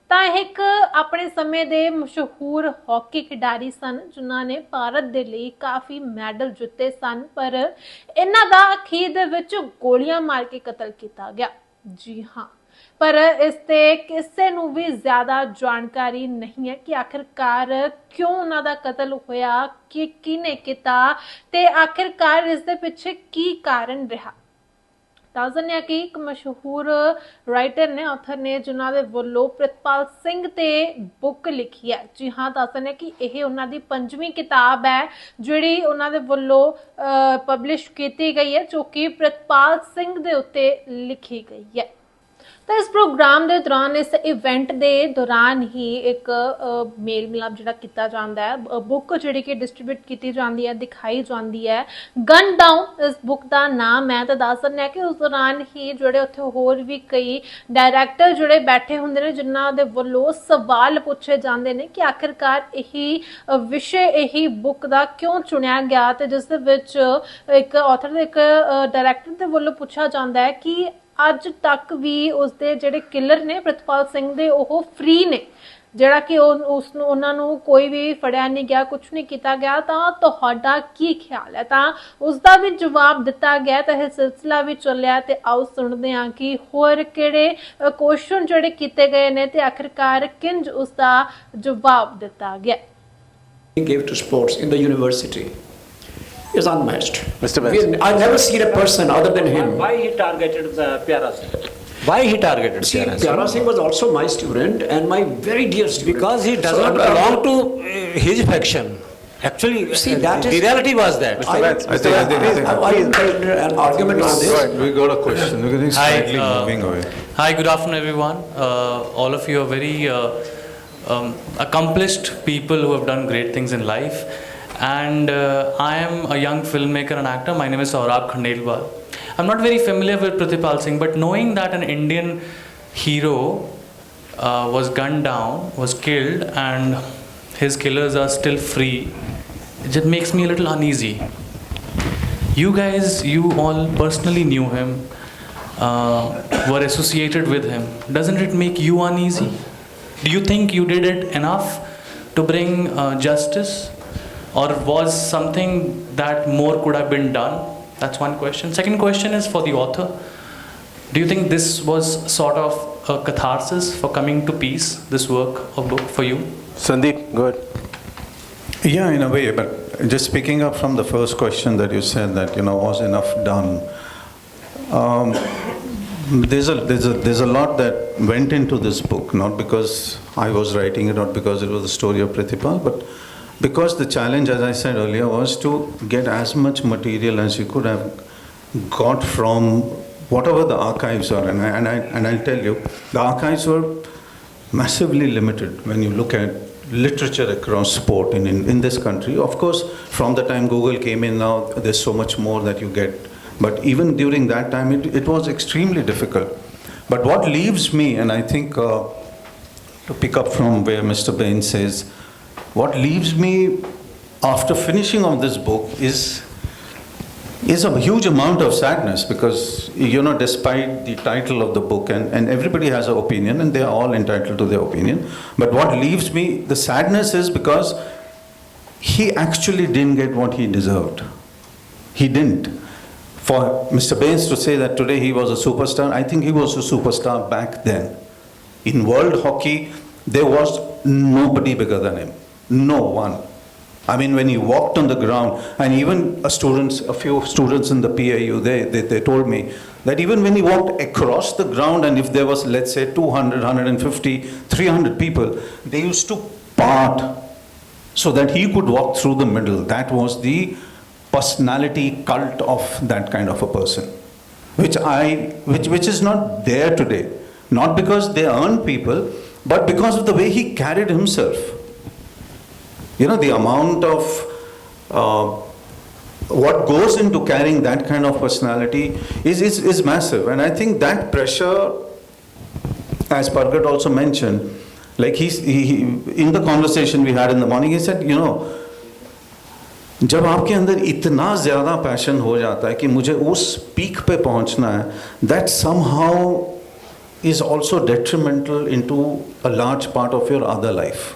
ਤਾਂ ਇੱਕ ਆਪਣੇ ਸਮੇਂ ਦੇ ਮਸ਼ਹੂਰ ਹਾਕੀ ਖਿਡਾਰੀ ਸਨ ਜਿਨ੍ਹਾਂ ਨੇ ਭਾਰਤ ਦੇ ਲਈ ਕਾਫੀ ਮੈਡਲ ਜਿੱਤੇ ਸਨ, ਪਰ ਇਹਨਾਂ ਦਾ ਅਖੀਰ ਦੇ ਵਿੱਚ ਗੋਲੀਆਂ ਮਾਰ ਕੇ ਕਤਲ ਕੀਤਾ ਗਿਆ। ਜੀ हाँ, पर इस ते किसी नूं भी ज़्यादा जानकारी नहीं है कि आखिरकार क्यों उन्हां दा कतल होया, कि किने किता ते आखिरकार इस दे पिछे की कारण रहा। दस दिंदे कि एक मशहूर राइटर ने, ऑथर ने, जिन्हां दे वल्लों प्रितपाल सिंह ते बुक लिखी है। जी हाँ, दस दिंदे कि यह उन्हां दी 5वीं किताब है जिहड़ी उन्हां दे वल्लों पबलिश की गई है, जो कि प्रितपाल सिंह दे उत्ते लिखी गई है। तो इस प्रोग्राम के दौरान, इस इवेंट के दौरान ही एक मेल मिलाप जिहड़ा कीता जांदा है, बुक जिहड़ी कि डिस्ट्रीब्यूट की जाती है, दिखाई जाती है। गन डाउन इस बुक का नाम है। तो दस दिंदे हैं कि उस दौरान ही जिहड़े उत्थे होर भी कई डायरैक्टर जिहड़े बैठे हुंदे ने, जिन्हां दे वल्लों सवाल पूछे जाते हैं कि आखिरकार यही विषय, यही बुक का क्यों चुनिया गया। तो जिस दे विच एक ऑथर, एक डायरैक्टर के वल्लों पूछा जाता है कि अज तक भी उसके जिहड़े किलर ने प्रितपाल सिंह दे, ओह फ्री ने, जिहड़ा कि उन्हां नूं कोई भी फड़िया नहीं गया, कुछ नहीं किया गया। तो तुहाडा की ख्याल है? तो उसका भी जवाब दिता गया। तो यह सिलसिला भी चलिया। तो आओ सुनते हैं कि होर किहड़े क्वेश्चन जिहड़े कीते गए ने ते आखिरकार किंज उसका जवाब दिता गया। He gave to sports in the university is unmatched. Mr. Benson. I've never seen a person other than him. Why he targeted the Pyara Singh? Why he targeted See, Pyara Singh? Pyara Singh was also my student and my very dear student. Because he does So, not belong to his faction. Actually, See, that the is- reality was that. I entered an argument on this. Right, we got a question. We're getting Hi, slightly moving away. Hi, good afternoon, everyone. All of you are very accomplished people who have done great things in life. And I am a young filmmaker and actor. My name is Saurabh Khandelwal. I'm not very familiar with Pratipal Singh, but knowing that an Indian hero was gunned down, was killed, and his killers are still free, it just makes me a little uneasy. You guys, you all personally knew him, were associated with him. Doesn't it make you uneasy? Do you think you did it enough to bring justice? Or was something that more could have been done? That's one question. Second question is for the author. Do you think this was sort of a catharsis for coming to peace, this work or book for you? Sandeep, go ahead. Yeah, in a way, but just picking up from the first question that you said that, was enough done. There's a lot that went into this book, not because I was writing it, not because it was the story of Pratipal, but because the challenge, as I said earlier, was to get as much material as you could have got from whatever the archives are. And I'll tell you, the archives were massively limited when you look at literature across sport in this country. Of course, from the time Google came in now, there's so much more that you get. But even during that time, it was extremely difficult. But what leaves me, and I think to pick up from where Mr. Bain says, what leaves me after finishing of this book is a huge amount of sadness because, despite the title of the book, and everybody has an opinion and they are all entitled to their opinion, but what leaves me, the sadness is because he actually didn't get what he deserved. He didn't. For Mr. Baines to say that today he was a superstar, I think he was a superstar back then. In world hockey, there was nobody bigger than him. No one. I mean, when he walked on the ground, and even a few students in the PIU, they told me that even when he walked across the ground, and if there was, let's say, 200, 150, 300 people, they used to part so that he could walk through the middle. That was the personality cult of that kind of a person, which is not there today. Not because they earned people, but because of the way he carried himself. The amount of what goes into carrying that kind of personality is massive. And I think that pressure, as Pargat also mentioned, like he in the conversation we had in the morning, he said, जब आपके अंदर इतना ज़्यादा passion हो जाता है कि मुझे उस पीक पे पहुंचना है, that somehow is also detrimental into a large part of your other life.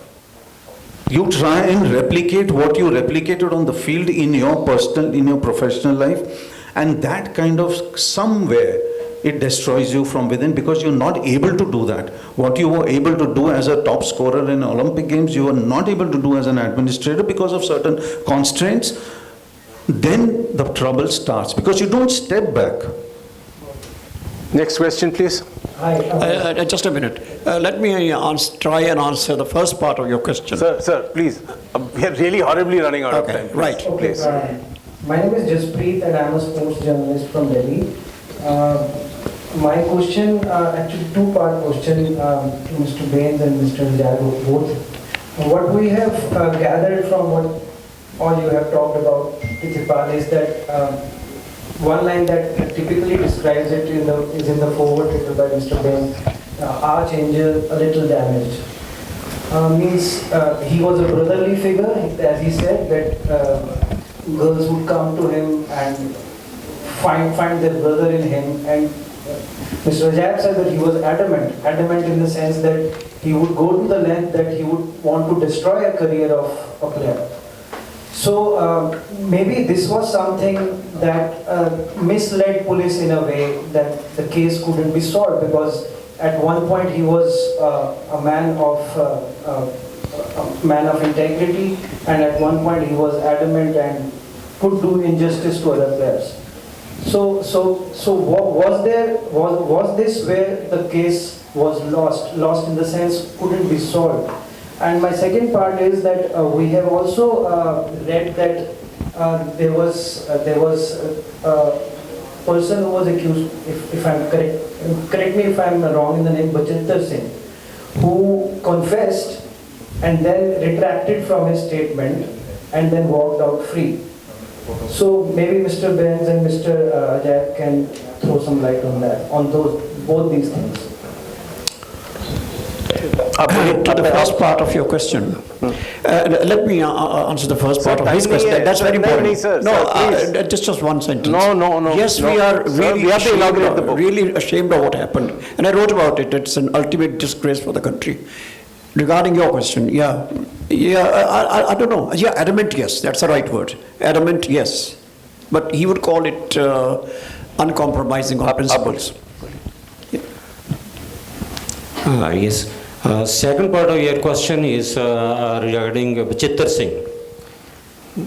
You try and replicate what you replicated on the field in your personal, in your professional life, and that kind of somewhere it destroys you from within because you're not able to do that. What you were able to do as a top scorer in Olympic Games, you were not able to do as an administrator because of certain constraints. Then the trouble starts because you don't step back. Next question, please. Just a minute. Let me try and answer the first part of your question. Sir, please. We are really horribly running out of time. Please. Right. Okay, Please. my name is Jaspreet and I'm a sports journalist from Delhi. My question, actually two-part question to Mr. Bains and Mr. Jago both. What we have gathered from what all you have talked about, Pritipal, is that one line that typically describes it is in the forward written by Mr. Bains, arch angel, a little damaged. Means he was a brotherly figure, as he said, that girls would come to him and find their brother in him. And Mr. Rajab said that he was adamant in the sense that he would go to the length that he would want to destroy a career of a player. So maybe this was something that misled police in a way that the case couldn't be solved, because at one point he was a man of integrity, and at one point he was adamant and could do injustice to other players. So was this where the case was lost in the sense couldn't be solved? And my second part is that we have also read that there was a person who was accused, if I'm correct me if I'm wrong in the name, Bhagwantmann Singh, who confessed and then retracted from his statement and then walked out free. So maybe Mr. Bains and Mr. Ajay can throw some light on that, on both these things. To the first part of your question, let me answer the first part of his question. That's very important. Just one sentence. No. Yes, we are really ashamed of what happened, and I wrote about it. It's an ultimate disgrace for the country. Regarding your question, I don't know. Yeah, adamant, yes, that's the right word. Adamant, yes, but he would call it uncompromising on principles. Yes. Second part of your question is regarding Chittar Singh.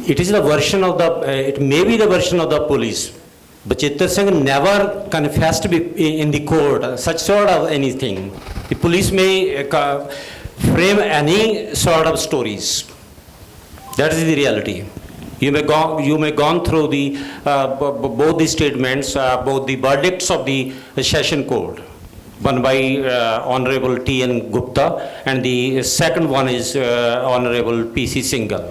It is the version of it may be the version of the police. But Chittar Singh never confessed in the court such sort of anything. The police may frame any sort of stories. That is the reality. You may gone through the both the statements, both the verdicts of the session court. One by Honorable T.N. Gupta, and the second one is Honorable P.C. Singhal.